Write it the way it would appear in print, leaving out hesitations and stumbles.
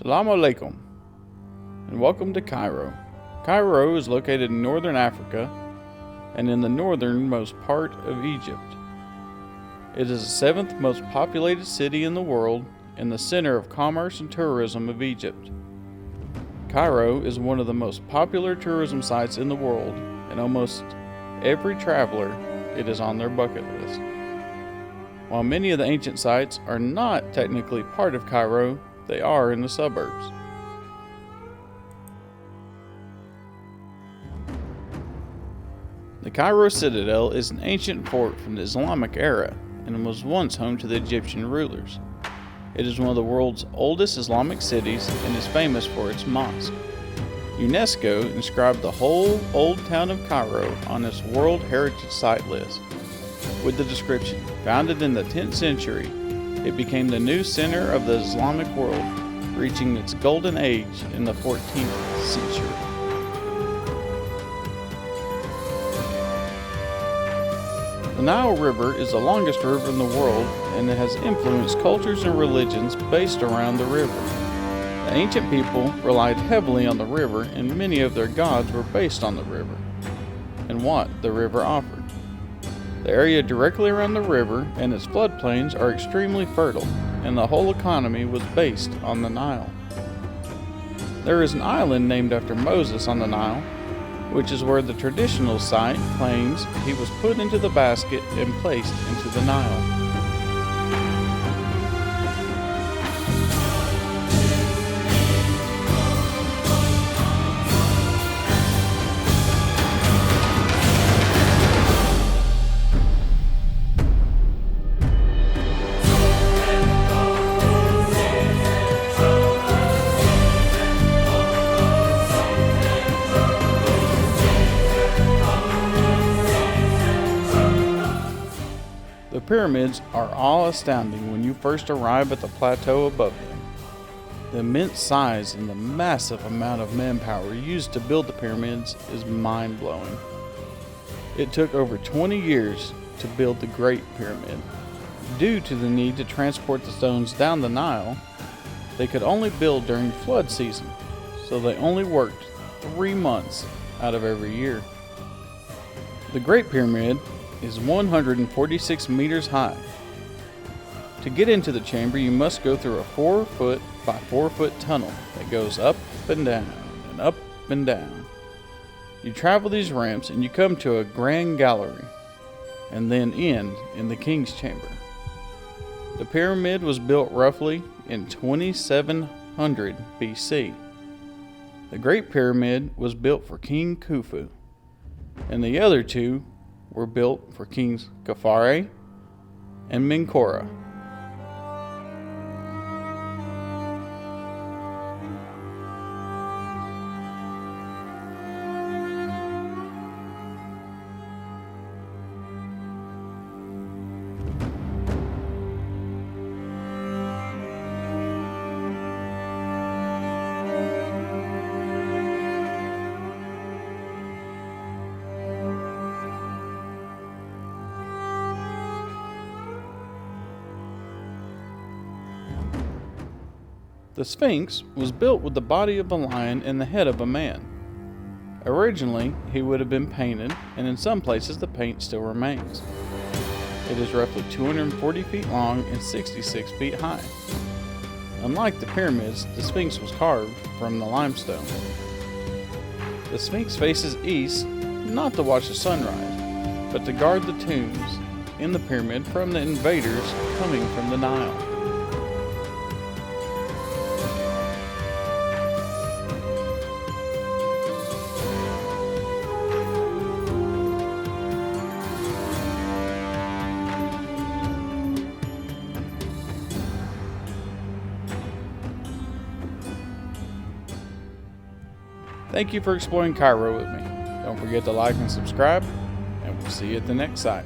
Assalamu alaikum, and welcome to Cairo. Cairo is located in northern Africa and in the northernmost part of Egypt. It is the seventh most populated city in the world and the center of commerce and tourism of Egypt. Cairo is one of the most popular tourism sites in the world, and almost every traveler, it is on their bucket list. While many of the ancient sites are not technically part of Cairo, they are in the suburbs. The Cairo Citadel is an ancient fort from the Islamic era and was once home to the Egyptian rulers. It is one of the world's oldest Islamic cities and is famous for its mosque. UNESCO inscribed the whole old town of Cairo on its World Heritage Site list, with the description, founded in the 10th century, it became the new center of the Islamic world, reaching its golden age in the 14th century. The Nile River is the longest river in the world, and it has influenced cultures and religions based around the river. The ancient people relied heavily on the river, and many of their gods were based on the river and what the river offered. The area directly around the river and its floodplains are extremely fertile, and the whole economy was based on the Nile. There is an island named after Moses on the Nile, which is where the traditional site claims he was put into the basket and placed into the Nile. The pyramids are awe-astounding when you first arrive at the plateau above them. The immense size and the massive amount of manpower used to build the pyramids is mind-blowing. It took over 20 years to build the Great Pyramid. Due to the need to transport the stones down the Nile, they could only build during flood season, so they only worked 3 months out of every year. The Great Pyramid is 146 meters high. To get into the chamber, you must go through a 4-foot by 4-foot tunnel that goes up and down and up and down. You travel these ramps and you come to a grand gallery and then end in the king's chamber. The pyramid was built roughly in 2700 BC. The Great Pyramid was built for King Khufu, and the other two were built for Kings Khafre and Menkaure. The Sphinx was built with the body of a lion and the head of a man. Originally, he would have been painted, and in some places the paint still remains. It is roughly 240 feet long and 66 feet high. Unlike the pyramids, the Sphinx was carved from the limestone. The Sphinx faces east, not to watch the sunrise, but to guard the tombs in the pyramid from the invaders coming from the Nile. Thank you for exploring Cairo with me. Don't forget to like and subscribe, and we'll see you at the next site.